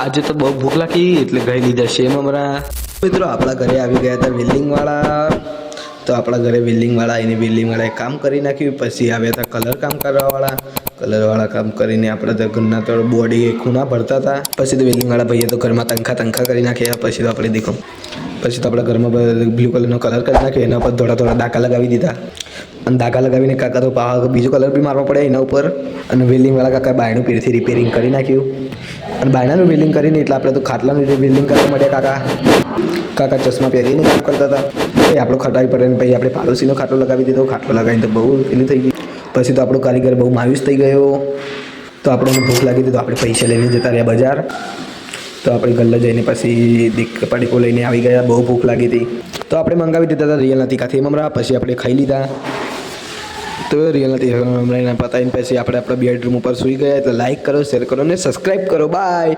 આજે તો બહુ ભૂખ લાગી એટલે ગઈ લીધા સેમ અમારા મિત્રો આપણા ઘરે આવી ગયા હતા વેલ્ડિંગવાળા. તો આપણા ઘરે વેલ્ડિંગવાળા આવીને વેલ્ડિંગવાળાએ કામ કરી નાખ્યું. પછી આવ્યા હતા કલર કામ કરવાવાળા. કલરવાળા કામ કરીને આપણે તો ઘરના તો બોડી ખૂણા ભરતા હતા. પછી તો વેલ્ડિંગવાળા ભાઈએ તો ઘરમાં તંખા કરી નાખ્યા. પછી તો આપણે દેખો પછી તો આપણા ઘરમાં બ્લુ કલરનો કલર કરી નાખ્યો. એના ઉપર થોડા ડાકા લગાવી દીધા. અને ડાકા લગાવીને કાકા તો બીજો કલર બી મારવો પડે એના ઉપર. અને વેલ્ડિંગવાળા કાકા બાયણું પીરથી રિપેરિંગ કરી નાખ્યું. અને બાયણાનું વેલ્ડિંગ કરીને એટલે આપણે તો ખાટલાનું વેલ્ડિંગ કરવા માંડ્યા. કાકા ચશ્મા પહેરીને કામ કરતા હતા. એ આપણો ખટાવી પડે ને પછી આપણે પાડોશીનો ખાટલો લગાવી દીધો. ખાટલો લગાવીને તો બહુ એની થઈ ગઈ. પછી તો આપણો કારીગર બહુ માયુસ થઈ ગયો. તો આપણને ભૂખ લાગી હતી તો આપણે પૈસા લઈને જતા રહ્યા બજાર. તો આપણે ગલ્લે જઈને પછી પડીકો લઈને આવી ગયા. બહુ ભૂખ લાગી હતી તો આપણે મંગાવી દીધા હતા રિયલ નથી કાથી મમરા. પછી આપણે ખાઈ લીધા. તો રિયલ નથી મમરાને પતાવીને પછી આપણે આપણા બેડરૂમ ઉપર સૂઈ ગયા. તો લાઈક કરો, શેર કરો અને સબસ્ક્રાઈબ કરો. બાય.